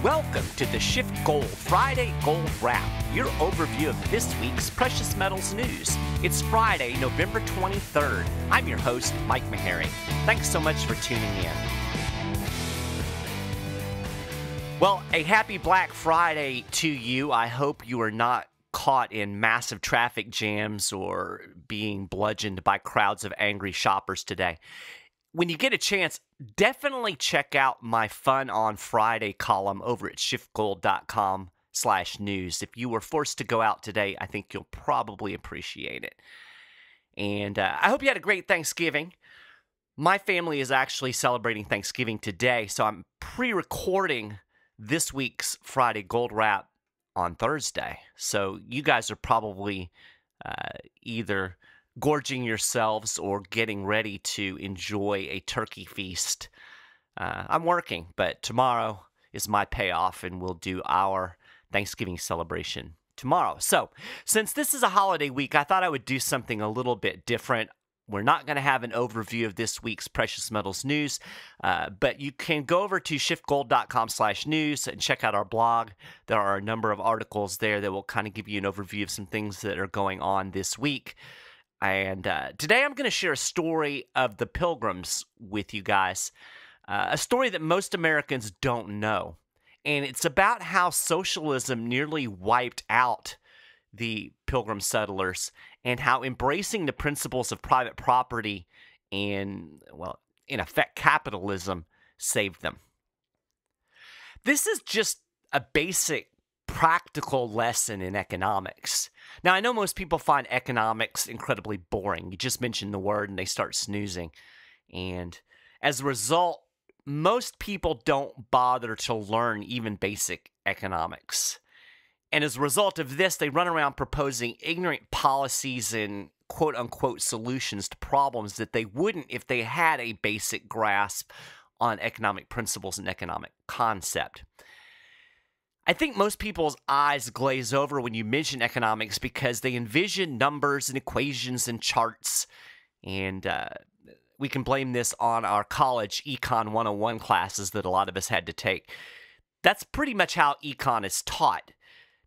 Welcome to the SchiffGold Friday Gold Wrap, your overview of this week's precious metals news. It's Friday, November 23rd. I'm your host, Mike Maharrey. Thanks so much for tuning in. Well, a happy Black Friday to you. I hope you are not caught in massive traffic jams or being bludgeoned by crowds of angry shoppers today. When you get a chance, definitely check out my Fun on Friday column over at SchiffGold.com/news. If you were forced to go out today, I think you'll probably appreciate it. And I hope you had a great Thanksgiving. My family is actually celebrating Thanksgiving today, so I'm pre-recording this week's Friday Gold Wrap on Thursday. So you guys are probably either gorging yourselves or getting ready to enjoy a turkey feast. I'm working, but tomorrow is my payoff, and we'll do our Thanksgiving celebration tomorrow. So, since this is a holiday week, I thought I would do something a little bit different. We're not going to have an overview of this week's precious metals news, but you can go over to SchiffGold.com/news and check out our blog. There are a number of articles there that will kind of give you an overview of some things that are going on this week. And today I'm going to share a story of the Pilgrims with you guys, a story that most Americans don't know. And it's about how socialism nearly wiped out the Pilgrim settlers and how embracing the principles of private property and, well, in effect, capitalism saved them. This is just a basic practical lesson in economics. Now, I know most people find economics incredibly boring. You just mention the word and they start snoozing. And as a result, most people don't bother to learn even basic economics. And as a result of this, they run around proposing ignorant policies and quote-unquote solutions to problems that they wouldn't if they had a basic grasp on economic principles and economic concept. I think most people's eyes glaze over when you mention economics because they envision numbers and equations and charts, and we can blame this on our college Econ 101 classes that a lot of us had to take. That's pretty much how econ is taught.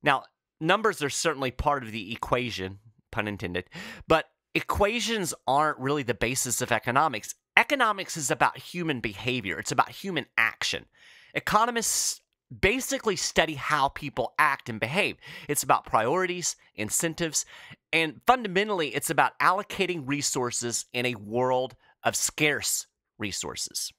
Now, numbers are certainly part of the equation, pun intended, but equations aren't really the basis of economics. Economics is about human behavior. It's about human action. Economists basically study how people act and behave. It's about priorities, incentives, and fundamentally, it's about allocating resources in a world of scarce resources.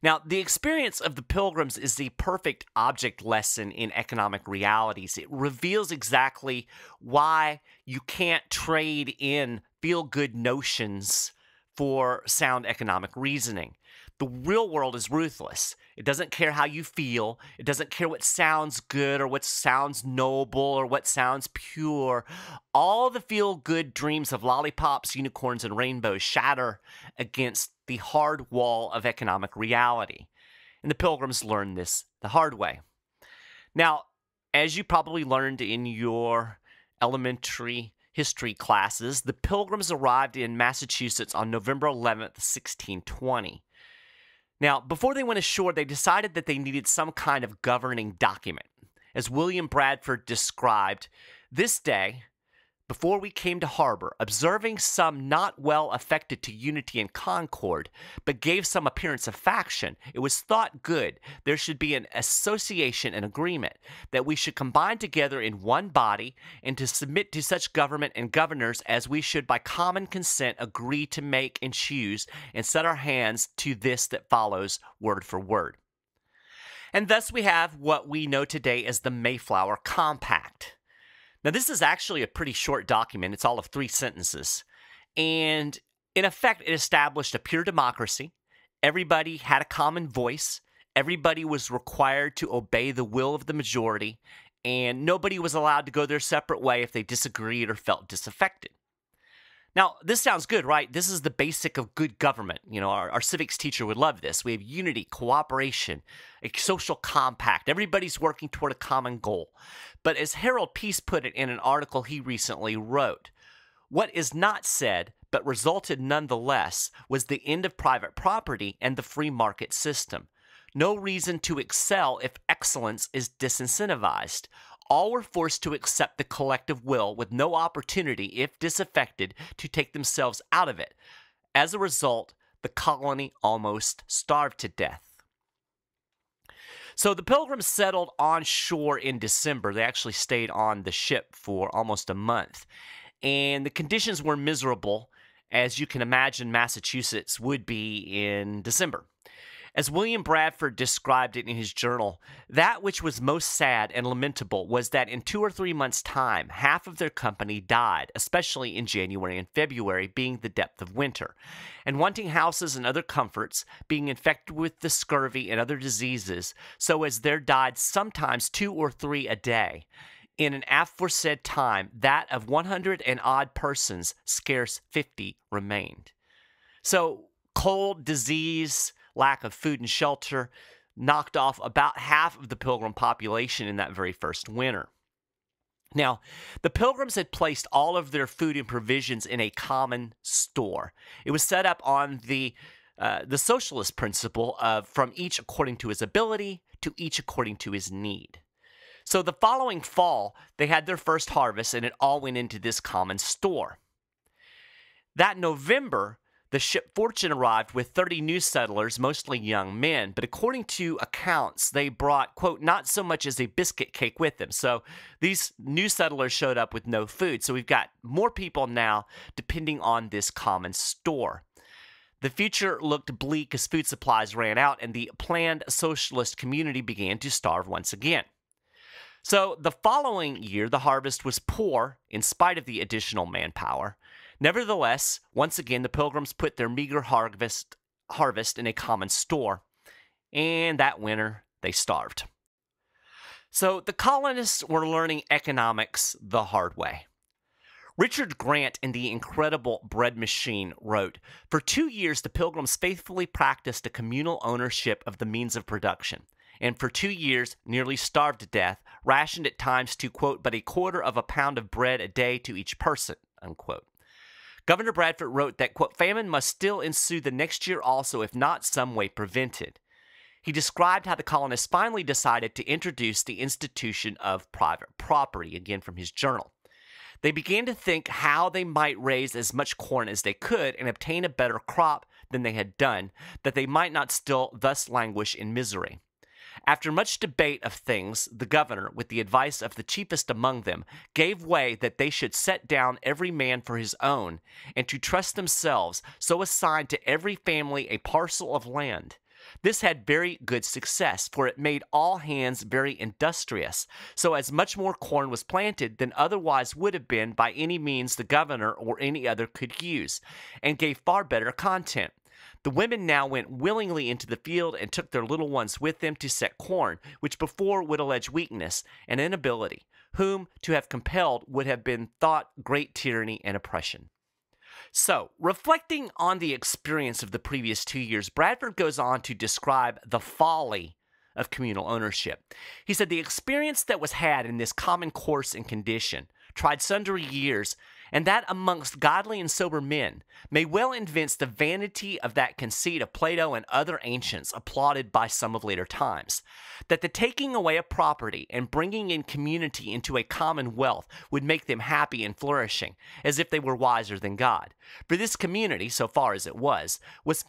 Now, the experience of the Pilgrims is the perfect object lesson in economic realities. It reveals exactly why you can't trade in feel-good notions for sound economic reasoning. The real world is ruthless. It doesn't care how you feel. It doesn't care what sounds good or what sounds noble or what sounds pure. All the feel-good dreams of lollipops, unicorns, and rainbows shatter against the hard wall of economic reality. And the Pilgrims learned this the hard way. Now, as you probably learned in your elementary history classes, the Pilgrims arrived in Massachusetts on November 11th, 1620. Now, before they went ashore, they decided that they needed some kind of governing document. As William Bradford described, this day, before we came to harbor, observing some not well affected to unity and concord, but gave some appearance of faction, it was thought good there should be an association and agreement, that we should combine together in one body, and to submit to such government and governors as we should by common consent agree to make and choose, and set our hands to this that follows word for word. And thus we have what we know today as the Mayflower Compact. Now, this is actually a pretty short document. It's all of 3 sentences. And in effect, it established a pure democracy. Everybody had a common voice. Everybody was required to obey the will of the majority. And nobody was allowed to go their separate way if they disagreed or felt disaffected. Now, this sounds good, right? This is the basic of good government. You know, our civics teacher would love this. We have unity, cooperation, a social compact. Everybody's working toward a common goal. But as Harold Peace put it in an article he recently wrote, what is not said, but resulted nonetheless, was the end of private property and the free market system. No reason to excel if excellence is disincentivized. All were forced to accept the collective will with no opportunity, if disaffected, to take themselves out of it. As a result, the colony almost starved to death. So the Pilgrims settled on shore in December. They actually stayed on the ship for almost a month. And the conditions were miserable, as you can imagine Massachusetts would be in December. As William Bradford described it in his journal, that which was most sad and lamentable was that in 2 or 3 months' time, half of their company died, especially in January and February, being the depth of winter. And wanting houses and other comforts, being infected with the scurvy and other diseases, so as there died sometimes 2 or 3 a day. In an aforesaid time, that of 100 and odd persons, scarce 50 remained. So, cold, disease, lack of food and shelter knocked off about half of the Pilgrim population in that very first winter. Now, the Pilgrims had placed all of their food and provisions in a common store. It was set up on the socialist principle of from each according to his ability to each according to his need. So the following fall, they had their first harvest, and it all went into this common store. That November, the ship Fortune arrived with 30 new settlers, mostly young men, but according to accounts, they brought, quote, not so much as a biscuit cake with them. So these new settlers showed up with no food. So we've got more people now depending on this common store. The future looked bleak as food supplies ran out, and the planned socialist community began to starve once again. So the following year, the harvest was poor in spite of the additional manpower. Nevertheless, once again, the Pilgrims put their meager harvest in a common store, and that winter they starved. So the colonists were learning economics the hard way. Richard Grant in The Incredible Bread Machine wrote, "For 2 years, the Pilgrims faithfully practiced a communal ownership of the means of production, and for 2 years nearly starved to death, rationed at times to, quote, but a quarter of a pound of bread a day to each person," unquote. Governor Bradford wrote that, quote, famine must still ensue the next year also, if not some way prevented. He described how the colonists finally decided to introduce the institution of private property, again from his journal. They began to think how they might raise as much corn as they could and obtain a better crop than they had done, that they might not still thus languish in misery. After much debate of things, the governor, with the advice of the chiefest among them, gave way that they should set down every man for his own, and to trust themselves, so assign to every family a parcel of land. This had very good success, for it made all hands very industrious, so as much more corn was planted than otherwise would have been by any means the governor or any other could use, and gave far better content. The women now went willingly into the field and took their little ones with them to set corn, which before would allege weakness and inability, whom to have compelled would have been thought great tyranny and oppression. So, reflecting on the experience of the previous 2 years, Bradford goes on to describe the folly of communal ownership. He said, the experience that was had in this common course and condition, tried sundry years, and that amongst godly and sober men, may well evince the vanity of that conceit of Plato and other ancients applauded by some of later times, that the taking away of property and bringing in community into a common wealth would make them happy and flourishing, as if they were wiser than God. For this community, so far as it was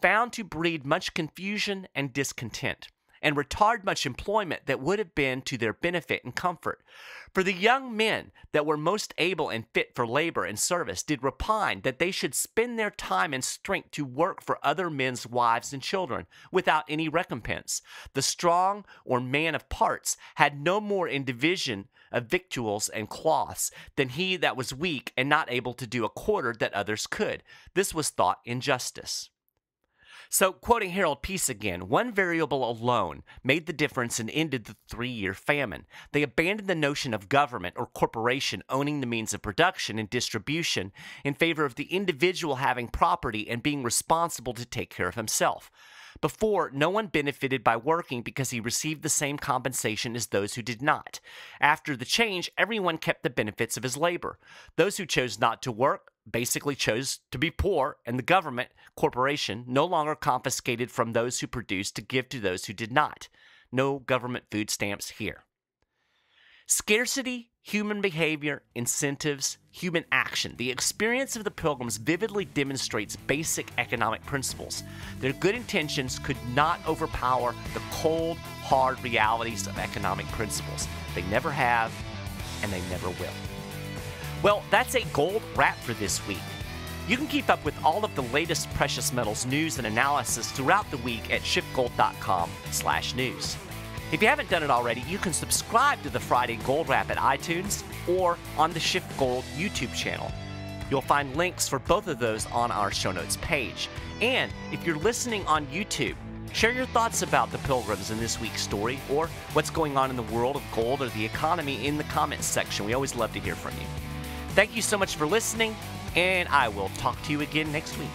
found to breed much confusion and discontent, and retard much employment that would have been to their benefit and comfort. For the young men that were most able and fit for labor and service did repine that they should spend their time and strength to work for other men's wives and children, without any recompense. The strong or man of parts had no more in division of victuals and cloths than he that was weak and not able to do a quarter that others could. This was thought injustice. So, quoting Harold Peace again, one variable alone made the difference and ended the 3-year famine. They abandoned the notion of government or corporation owning the means of production and distribution in favor of the individual having property and being responsible to take care of himself. Before, no one benefited by working because he received the same compensation as those who did not. After the change, everyone kept the benefits of his labor. Those who chose not to work basically chose to be poor, and the government corporation no longer confiscated from those who produced to give to those who did not. No government food stamps here. Scarcity, human behavior, incentives, human action. The experience of the Pilgrims vividly demonstrates basic economic principles. Their good intentions could not overpower the cold, hard realities of economic principles. They never have, and they never will. Well, that's a gold wrap for this week. You can keep up with all of the latest precious metals news and analysis throughout the week at SchiffGold.com/news. If you haven't done it already, you can subscribe to the Friday Gold Wrap at iTunes or on the SchiffGold YouTube channel. You'll find links for both of those on our show notes page. And if you're listening on YouTube, share your thoughts about the Pilgrims in this week's story or what's going on in the world of gold or the economy in the comments section. We always love to hear from you. Thank you so much for listening, and I will talk to you again next week.